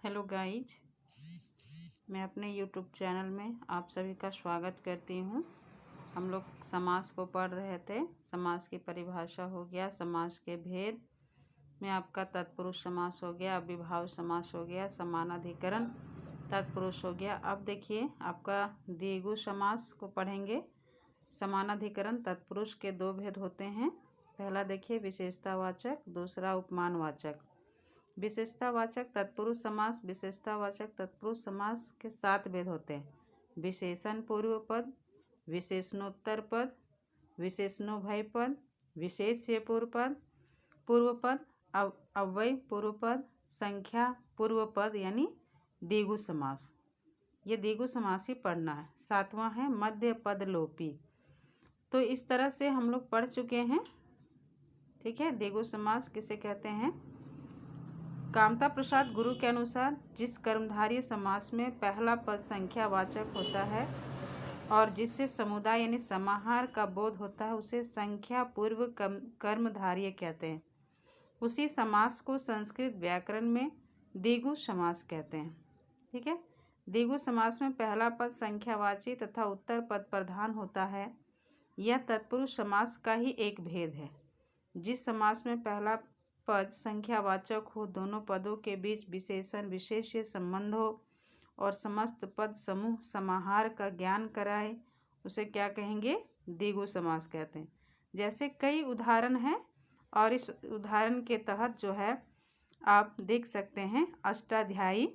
Hello guys, मैं अपने YouTube channel में आप सभी का स्वागत करती हूँ। हम लोग समास को पढ़ रहे थे। समास की परिभाषा हो गया, समास के भेद में आपका तत्पुरुष समास हो गया, अविभाव समास हो गया, समानाधिकरण तत्पुरुष हो गया। अब देखिए आपका द्विगु समास को पढ़ेंगे। समानाधिकरण तत्पुरुष के दो भेद होते हैं। पहला देखिए विशेषतावाचक, दूसरा उपमानवाचक। विशेषतावाचक तत्पुरुष समास, विशेषतावाचक तत्पुरुष समास के 7 भेद होते हैं। विशेषण पूर्व पद, विशेषणोत्तर पद, विशेषणोभय पद, विशेष्य पूर्व पद, अव्यय पूर्व पद, संख्या पूर्व पद यानी द्विगु समास। ये द्विगु समास ही पढ़ना है। 7वां है मध्य पद लोपी। तो इस तरह से हम लोग पढ़ चुके हैं। ठीक है, द्विगु समास किसे कहते हैं? कामता प्रसाद गुरु के अनुसार जिस कर्मधारय समास में पहला पद संख्यावाचक होता है और जिससे समुदाय यानी समाहार का बोध होता है उसे संख्या पूर्व कर्मधारय कहते हैं। उसी समास को संस्कृत व्याकरण में द्विगु समास कहते हैं। ठीक है, द्विगु समास में पहला पद संख्यावाची तथा उत्तर पद प्रधान होता है। यह तत्पुरुष समास का ही एक भेद है। जिस समास में पहला पद संख्यावाचक हो, दोनों पदों के बीच विशेषण विशेष्य संबंध हो और समस्त पद समूह समाहार का ज्ञान कराए, उसे क्या कहेंगे? द्विगु समास कहते हैं। जैसे कई उदाहरण हैं और इस उदाहरण के तहत जो है आप देख सकते हैं। अष्टाध्यायी,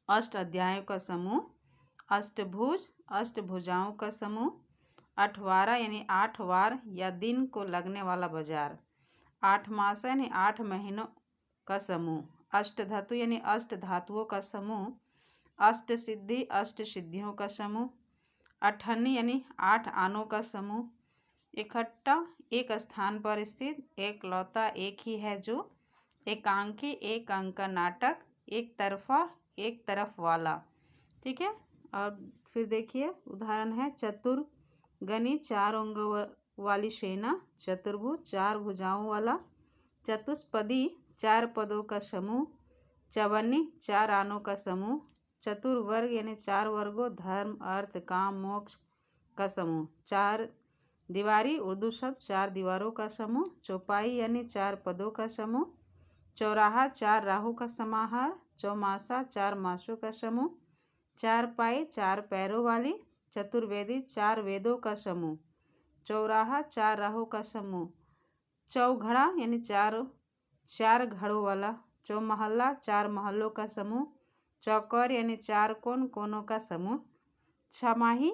अष्ट अध्यायों का समूह, अष्टभुज, अष्टभुजाओं का समूह, अठवारा यानी 8 वार या दिन को लगने वाला बाजार, 8 मास यानी 8 महीनों का समूह, अष्टधातु यानी 8 धातुओं का समूह, अष्ट सिद्धि 8 सिद्धियों का समूह, अठन्नी यानी 8 आनों का समूह, इकट्ठा एक स्थान पर स्थित एकलौता एक ही है जो, एकांकी एक अंक का नाटक, एक तरफा एक तरफ वाला। ठीक है, और फिर देखिए उदाहरण है चतुर्गनी 4 अंगों वाली सेना, चतुर्भुज 4 भुजाओं वाला, चतुष्पदी 4 पदों का समूह, चवन्नी 4 आनों का समूह, चतुर्वर्ग यानी 4 वर्गों धर्म अर्थ काम मोक्ष का समूह, 4 दीवारी उर्दू शब्द 4 दीवारों का समूह, चौपाई यानी 4 पदों का समूह, चौराहा 4 राहों का समाहार, चौमासा 4 मासों का समूह, 4 पाई 4 पैरों वाली, चतुर्वेदी 4 वेदों का समूह, चौराहा 4 राहों का समूह, चौघड़ा यानी 4 घड़ों वाला, चौमहल्ला 4 महलों का समूह, चौकर यानी 4 कोनों का समूह, छमाही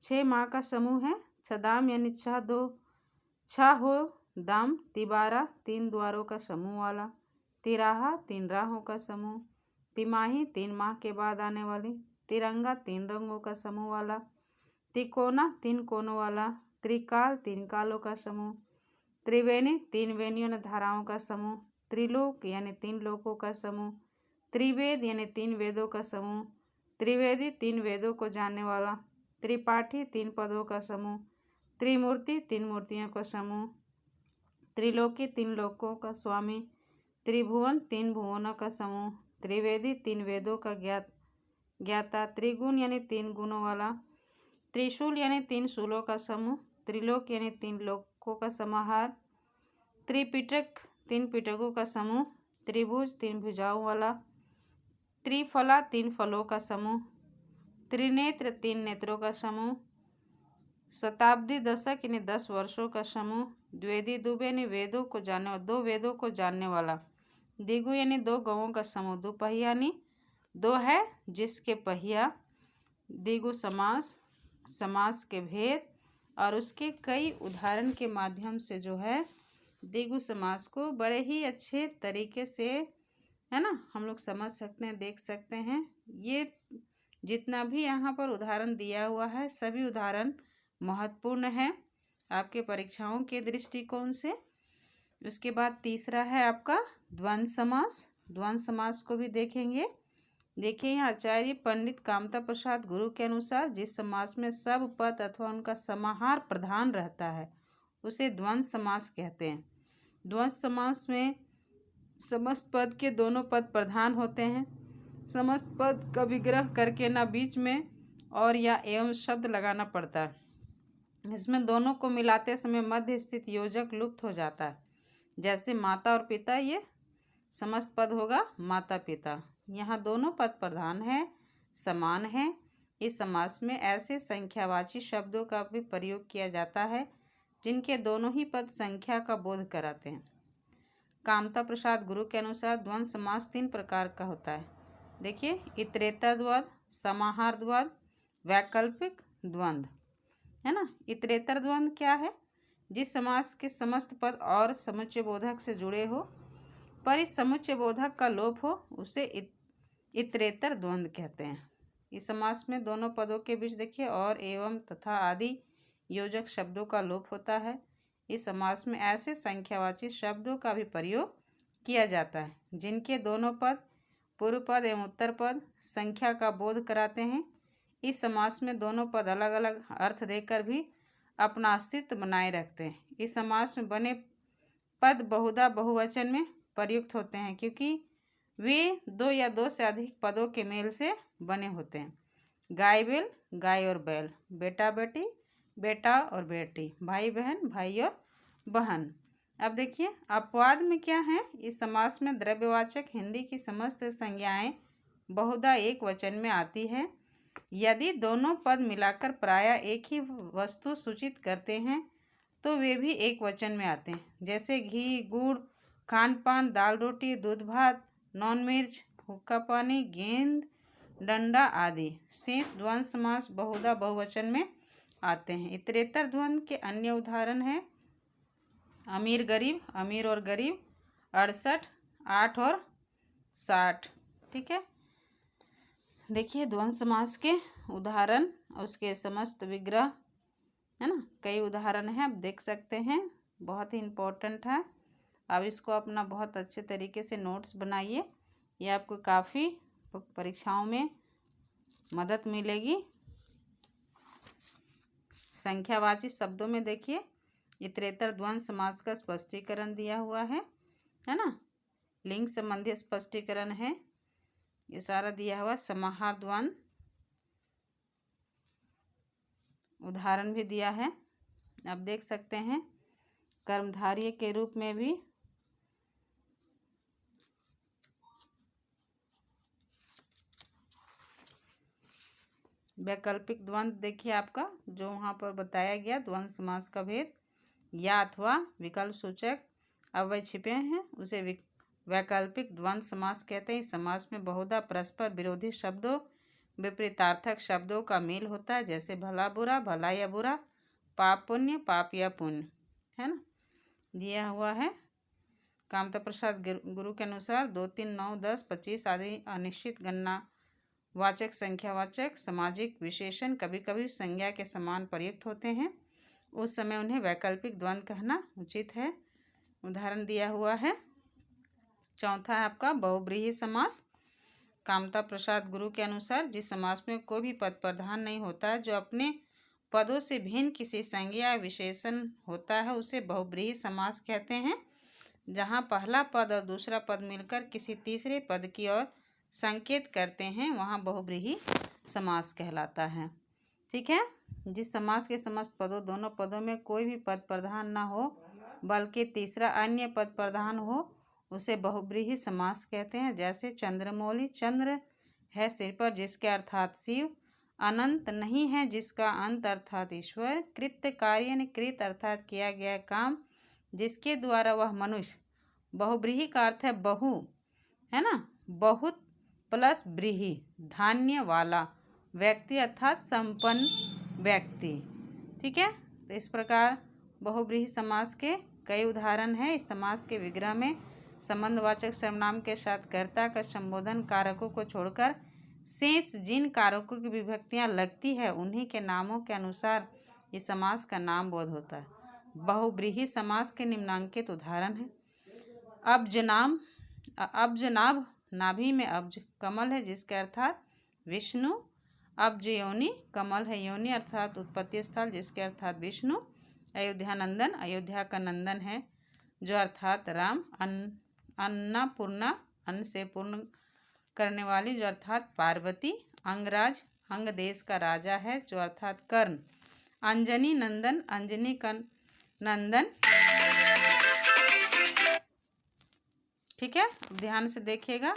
6 माह का समूह है, छदाम यानी 6 हो दाम, तिबारा 3 द्वारों का समूह वाला, तिराहा 3 राहों का समूह, तिमाही 3 माह के बाद आने वाली, तिरंगा 3 रंगों का समूह वाला, तिकोना 3 कोनों वाला, त्रिकाल 3 कालों का समूह, त्रिवेणी 3 वेणियों ने धाराओं का समूह, त्रिलोक यानी 3 लोकों का समूह, त्रिवेद यानी 3 वेदों का समूह, त्रिवेदी 3 वेदों को जानने वाला, त्रिपाठी 3 पदों का समूह, त्रिमूर्ति 3 मूर्तियों का समूह, त्रिलोकी 3 लोकों का स्वामी, त्रिभुवन 3 भुवनों का समूह, त्रिवेदी 3 वेदों का ज्ञाता, त्रिगुण यानी 3 गुणों वाला, त्रिशूल यानी 3 शूलों का समूह, त्रिलोक यानी 3 लोकों का समाहार, त्रिपिटक 3 पिटकों का समूह, त्रिभुज 3 भुजाओं वाला, त्रिफला 3 फलों का समूह, त्रिनेत्र 3 नेत्रों का समूह, शताब्दी दशक यानी 10 वर्षों का समूह, द्वेदी दुबे यानी 2 वेदों को जानने वाला, द्विगु यानी 2 गौओं का समूह, दुपहिया यानी 2 है जिसके पहिया। द्विगु समास के भेद और उसके कई उदाहरण के माध्यम से जो है द्विगु समास को बड़े ही अच्छे तरीके से, है ना, हम लोग समझ सकते हैं, देख सकते हैं। ये जितना भी यहाँ पर उदाहरण दिया हुआ है सभी उदाहरण महत्वपूर्ण है आपके परीक्षाओं के दृष्टिकोण से। उसके बाद तीसरा है आपका द्वंद्व समास। द्वंद्व समास को भी देखेंगे। देखिए यहाँ आचार्य पंडित कामता प्रसाद गुरु के अनुसार जिस समास में सब पद अथवा उनका समाहार प्रधान रहता है उसे द्वंद्व समास कहते हैं। द्वंद्व समास में समस्त पद के दोनों पद प्रधान होते हैं। समस्त पद का विग्रह करके ना बीच में और या एवं शब्द लगाना पड़ता है। इसमें दोनों को मिलाते समय मध्य स्थित योजक लुप्त हो जाता है। जैसे माता और पिता, ये समस्त पद होगा माता पिता। यहाँ दोनों पद प्रधान है, समान है। इस समास में ऐसे संख्यावाची शब्दों का भी प्रयोग किया जाता है जिनके दोनों ही पद संख्या का बोध कराते हैं। कामता प्रसाद गुरु के अनुसार द्वंद्व समास 3 प्रकार का होता है। देखिए, इतरेतर द्वंद्व, समाहार द्वंद्व, वैकल्पिक द्वंद्व, है ना। इतरेतर द्वंद्व क्या है? जिस समास के समस्त पद और समुच्चय बोधक से जुड़े हो पर इस समुच्चय बोधक का लोप हो उसे इतरेतर द्वंद्व कहते हैं। इस समास में दोनों पदों के बीच देखिए और, एवं, तथा आदि योजक शब्दों का लोप होता है। इस समास में ऐसे संख्यावाची शब्दों का भी प्रयोग किया जाता है जिनके दोनों पद, पूर्व पद एवं उत्तर पद, संख्या का बोध कराते हैं। इस समास में दोनों पद अलग अलग अर्थ देकर भी अपना अस्तित्व बनाए रखते हैं। इस समास में बने पद बहुधा बहुवचन में प्रयुक्त होते हैं क्योंकि वे 2 या 2 से अधिक पदों के मेल से बने होते हैं। गाय बैल, गाय और बैल, बेटा बेटी, बेटा और बेटी, भाई बहन, भाई और बहन। अब देखिए, अपवाद में क्या है? इस समास में द्रव्यवाचक हिंदी की समस्त संज्ञाएं बहुधा एक वचन में आती है। यदि दोनों पद मिलाकर प्रायः एक ही वस्तु सूचित करते हैं तो वे भी एक वचन में आते हैं। जैसे घी, गुड़, खान पान, दाल रोटी, दूध भात, नॉन मिर्च, हुक्का पानी, गेंद, डंडा आदि। शेष द्वंद्व समास बहुधा बहुवचन में आते हैं। इतरेतर द्वंद्व के अन्य उदाहरण हैं अमीर गरीब, अमीर और गरीब, 68, 8 और 60। ठीक है। देखिए, द्वंद्व समास के उदाहरण, उसके समस्त विग्रह, है ना, कई उदाहरण हैं, आप देख सकते हैं। बहुत ही इम्पोर्टेंट है। अब इसको अपना बहुत अच्छे तरीके से नोट्स बनाइए, ये आपको काफ़ी परीक्षाओं में मदद मिलेगी। संख्यावाची शब्दों में देखिए, इतरेतर द्वंद्व समास का स्पष्टीकरण दिया हुआ है ना। लिंग संबंधी स्पष्टीकरण है, ये सारा दिया हुआ। समाहार द्वंद्व उदाहरण भी दिया है, आप देख सकते हैं। कर्मधारय के रूप में भी वैकल्पिक द्वंद्व देखिए, आपका जो वहाँ पर बताया गया द्वंद्व समास का भेद, या अथवा विकल्प सूचक अव्यय छिपे हैं उसे वैकल्पिक द्वंद्व समास कहते हैं। इस समास में बहुधा परस्पर विरोधी शब्दों, विपरीतार्थक शब्दों का मेल होता है। जैसे भला बुरा, भला या बुरा, पाप पुण्य, पाप या पुण्य, है ना, दिया हुआ है। कामता प्रसाद गुरु के अनुसार 2, 3, 9, 10, 25 आदि अनिश्चित गणना वाचक संख्यावाचक सामाजिक विशेषण कभी कभी संज्ञा के समान प्रयुक्त होते हैं, उस समय उन्हें वैकल्पिक द्वंद्व कहना उचित है। उदाहरण दिया हुआ है। चौथा है आपका बहुब्रीहि समास। कामता प्रसाद गुरु के अनुसार जिस समास में कोई भी पद प्रधान नहीं होता है, जो अपने पदों से भिन्न किसी संज्ञा या विशेषण होता है, उसे बहुब्रीहि समास कहते हैं। जहाँ पहला पद और दूसरा पद मिलकर किसी तीसरे पद की ओर संकेत करते हैं, वहाँ बहुब्रीहि समास कहलाता है। ठीक है। जिस समास के समस्त पदों, दोनों पदों में कोई भी पद प्रधान न हो बल्कि तीसरा अन्य पद प्रधान हो, उसे बहुब्रीहि समास कहते हैं। जैसे चंद्रमौली, चंद्र है सिर पर जिसके अर्थात शिव, अनंत नहीं है जिसका अंत अर्थात ईश्वर, कृत्य कार्य ने कृत अर्थात किया गया काम जिसके द्वारा वह मनुष्य। बहुब्रीहि का अर्थ है बहु, है ना, बहुत प्लस ब्रीहि, धान्य वाला व्यक्ति अर्थात संपन्न व्यक्ति। ठीक है। तो इस प्रकार बहुब्रीहि समास के कई उदाहरण हैं। इस समास के विग्रह में संबंधवाचक सर्वनाम के साथ कर्ता का संबोधन कारकों को छोड़कर शेष जिन कारकों की विभक्तियां लगती है उन्हीं के नामों के अनुसार इस समास का नाम बोध होता है। बहुब्रीहि समास के निम्नांकित उदाहरण हैं। अब्ज नाभ, नाभि में अब्ज, कमल है जिसके अर्थात विष्णु, अब्ज योनि, कमल है योनि अर्थात उत्पत्ति स्थल जिसके अर्थात विष्णु, अयोध्या नंदन, अयोध्या का नंदन है जो अर्थात राम, अन्नपूर्णा, अन्न से पूर्ण करने वाली जो अर्थात पार्वती। अंगराज, अंग देश का राजा है जो अर्थात कर्ण। अंजनी नंदन, अंजनी का नंदन। ठीक है, ध्यान से देखिएगा।